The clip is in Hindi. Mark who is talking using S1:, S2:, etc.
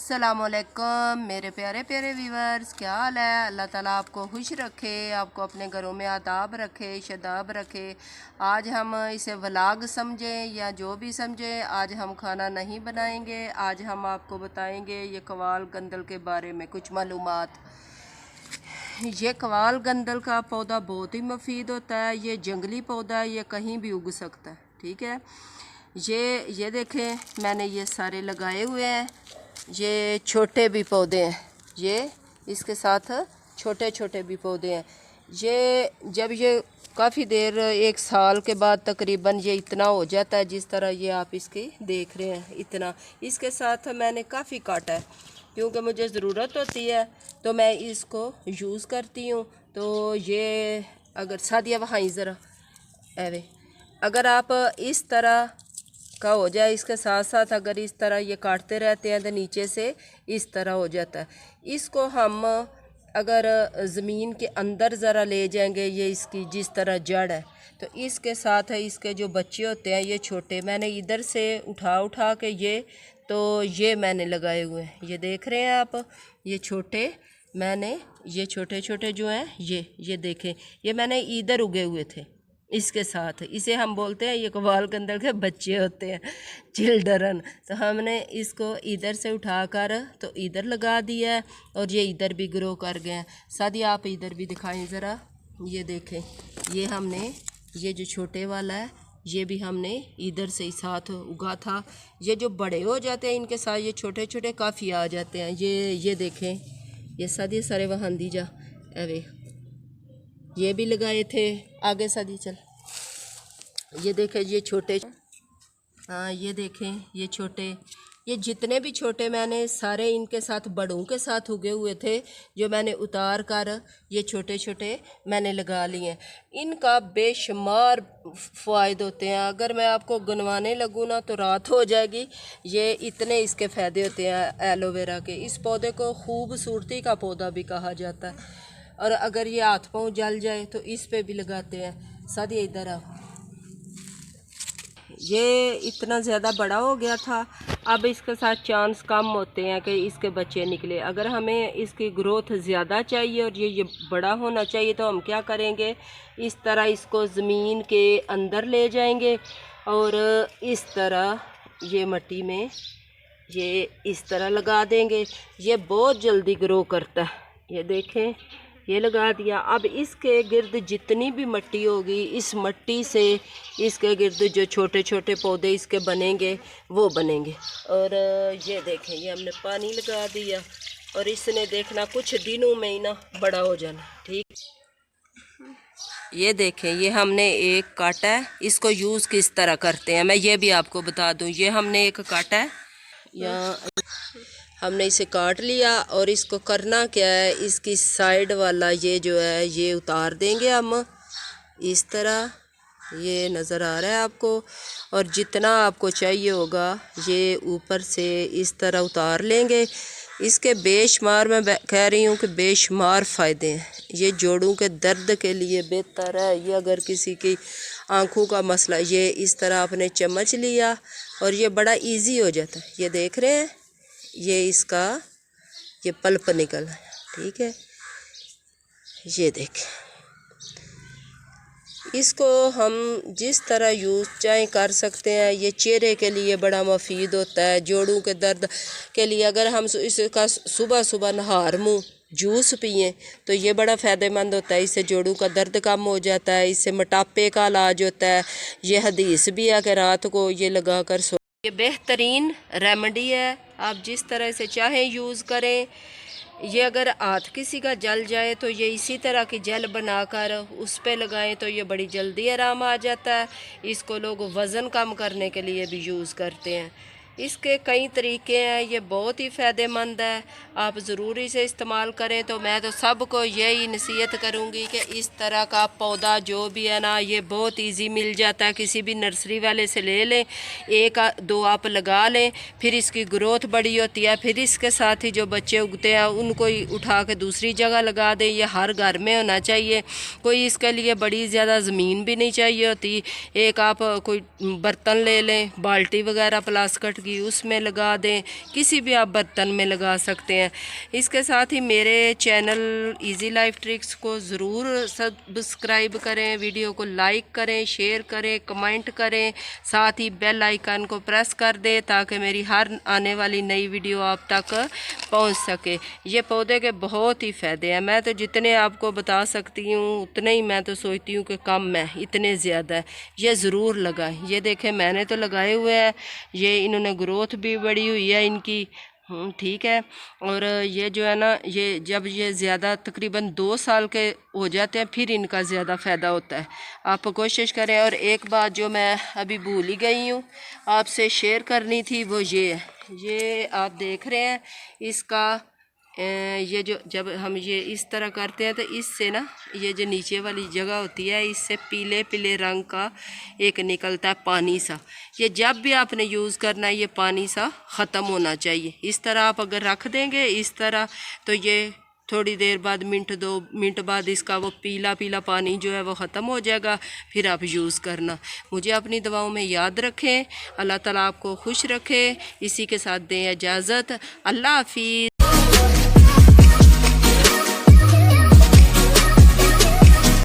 S1: अस्सलामुअलैकुम मेरे प्यारे प्यारे व्यूवर्स, क्या हाल है। अल्लाह ताला आपको खुश रखे, आपको अपने घरों में आदाब रखे, शदाब रखे। आज हम इसे व्लॉग समझें या जो भी समझें, आज हम खाना नहीं बनाएंगे। आज हम आपको बताएंगे ये कवाल गंदल के बारे में कुछ मालूमात। ये कवाल गंदल का पौधा बहुत ही मुफीद होता है। ये जंगली पौधा है, ये कहीं भी उग सकता है। ठीक है, ये देखें, मैंने ये सारे लगाए हुए हैं। ये छोटे भी पौधे हैं, ये इसके साथ छोटे छोटे भी पौधे हैं। ये जब ये काफ़ी देर, एक साल के बाद तकरीबन ये इतना हो जाता है जिस तरह ये आप इसकी देख रहे हैं। इतना इसके साथ मैंने काफ़ी काटा है क्योंकि मुझे ज़रूरत होती है तो मैं इसको यूज़ करती हूँ। तो ये अगर सादिया वहाँ ज़रा एवे, अगर आप इस तरह का हो जाए, इसके साथ साथ अगर इस तरह ये काटते रहते हैं तो नीचे से इस तरह हो जाता है। इसको हम अगर ज़मीन के अंदर ज़रा ले जाएंगे, ये इसकी जिस तरह जड़ है, तो इसके साथ है इसके जो बच्चे होते हैं ये छोटे, मैंने इधर से उठा के ये मैंने लगाए हुए हैं। ये देख रहे हैं आप, ये छोटे, मैंने ये छोटे छोटे जो हैं ये देखें, ये मैंने इधर उगे हुए थे इसके साथ। इसे हम बोलते हैं, ये कवाल गंदल के बच्चे होते हैं, चिल्ड्रन। तो हमने इसको इधर से उठाकर तो इधर लगा दिया है और ये इधर भी ग्रो कर गए हैं। सादिया आप इधर भी दिखाएं ज़रा, ये देखें, ये हमने ये जो छोटे वाला है ये भी हमने इधर से ही साथ उगा था। ये जो बड़े हो जाते हैं इनके साथ ये छोटे छोटे काफ़ी आ जाते हैं। ये देखें, ये सादिया सारे वहाँ दी जा अरे, ये भी लगाए थे। आगे सादी चल, ये देखें ये छोटे, हाँ ये देखें ये छोटे, ये जितने भी छोटे मैंने सारे इनके साथ बड़ों के साथ उगे हुए थे, जो मैंने उतार कर ये छोटे छोटे मैंने लगा लिए। इनका बेशुमार फ़ायदे होते हैं, अगर मैं आपको गिनवाने लगूँ ना तो रात हो जाएगी। ये इतने इसके फ़ायदे होते हैं एलोवेरा के। इस पौधे को खूबसूरती का पौधा भी कहा जाता है, और अगर ये हाथ पाँव जल जाए तो इस पे भी लगाते हैं। सादिया इधर आओ, ये इतना ज़्यादा बड़ा हो गया था, अब इसके साथ चांस कम होते हैं कि इसके बच्चे निकले। अगर हमें इसकी ग्रोथ ज़्यादा चाहिए और ये बड़ा होना चाहिए तो हम क्या करेंगे, इस तरह इसको ज़मीन के अंदर ले जाएंगे और इस तरह ये मिट्टी में ये इस तरह लगा देंगे। ये बहुत जल्दी ग्रो करता है। ये देखें, ये लगा दिया। अब इसके गिर्द जितनी भी मिट्टी होगी, इस मिट्टी से इसके गिर्द जो छोटे छोटे पौधे इसके बनेंगे वो बनेंगे। और ये देखें, ये हमने पानी लगा दिया और इसने देखना कुछ दिनों में ही ना बड़ा हो जाना। ठीक, ये देखें, ये हमने एक काटा है। इसको यूज़ किस तरह करते हैं मैं ये भी आपको बता दूं। ये हमने एक काटा है, यहाँ हमने इसे काट लिया और इसको करना क्या है, इसकी साइड वाला ये जो है ये उतार देंगे हम इस तरह, ये नज़र आ रहा है आपको। और जितना आपको चाहिए होगा ये ऊपर से इस तरह उतार लेंगे। इसके बेशुमार, मैं कह रही हूँ कि बेशुमार फ़ायदे हैं। ये जोड़ों के दर्द के लिए बेहतर है। ये अगर किसी की आँखों का मसला, ये इस तरह आपने चम्मच लिया और ये बड़ा इजी हो जाता है। ये देख रहे हैं, ये इसका ये पल्प निकल है। ठीक है, ये देखें, इसको हम जिस तरह यूज़ चाहे कर सकते हैं। ये चेहरे के लिए बड़ा मुफीद होता है, जोड़ों के दर्द के लिए। अगर हम इसका सुबह सुबह नहार मुँह जूस पिए तो ये बड़ा फ़ायदेमंद होता है। इससे जोड़ों का दर्द कम हो जाता है, इससे मोटापे का इलाज होता है। ये हदीस भी है कि रात को ये लगा कर सो, ये बेहतरीन रेमेडी है। आप जिस तरह से चाहें यूज़ करें। ये अगर हाथ किसी का जल जाए तो ये इसी तरह की जेल बनाकर उस पे लगाएं तो ये बड़ी जल्दी आराम आ जाता है। इसको लोग वज़न कम करने के लिए भी यूज़ करते हैं। इसके कई तरीके हैं, ये बहुत ही फ़ायदेमंद है, आप ज़रूरी से इस्तेमाल करें। तो मैं तो सबको यही नसीहत करूँगी कि इस तरह का पौधा जो भी है ना, ये बहुत इजी मिल जाता है, किसी भी नर्सरी वाले से ले लें, एक दो आप लगा लें, फिर इसकी ग्रोथ बड़ी होती है। फिर इसके साथ ही जो बच्चे उगते हैं उनको ही उठा के दूसरी जगह लगा दें। ये हर घर में होना चाहिए, कोई इसके लिए बड़ी ज़्यादा ज़मीन भी नहीं चाहिए होती। एक आप कोई बर्तन ले लें, बाल्टी वगैरह प्लास्टिक होगी उसमें लगा दें, किसी भी आप बर्तन में लगा सकते हैं। इसके साथ ही मेरे चैनल इजी लाइफ ट्रिक्स को ज़रूर सब्सक्राइब करें, वीडियो को लाइक करें, शेयर करें, कमेंट करें, साथ ही बेल आइकन को प्रेस कर दें ताकि मेरी हर आने वाली नई वीडियो आप तक पहुंच सके। ये पौधे के बहुत ही फ़ायदे हैं। मैं तो जितने आपको बता सकती हूँ उतने ही मैं तो सोचती हूँ कि कम है, इतने ज़्यादा है। ये ज़रूर लगाएं। ये देखें मैंने तो लगाए हुए हैं, ये इन्होंने ग्रोथ भी बड़ी हुई है इनकी। ठीक है। और ये जो है ना, ये जब ये ज़्यादा तकरीबन 2 साल के हो जाते हैं फिर इनका ज़्यादा फ़ायदा होता है। आप कोशिश करें। और एक बात जो मैं अभी भूल ही गई हूँ आपसे शेयर करनी थी, वो ये है। ये आप देख रहे हैं इसका ये जो जब हम ये इस तरह करते हैं तो इससे ना ये जो नीचे वाली जगह होती है इससे पीले पीले रंग का एक निकलता है पानी सा। ये जब भी आपने यूज़ करना है ये पानी सा ख़त्म होना चाहिए। इस तरह आप अगर रख देंगे इस तरह तो ये थोड़ी देर बाद मिनट 2 मिनट बाद इसका वो पीला पीला पानी जो है वो ख़त्म हो जाएगा। फिर आप यूज़ करना। मुझे अपनी दवाओं में याद रखें। अल्लाह ताला आपको खुश रखे। इसी के साथ दें इजाज़त। अल्लाह हाफिज़।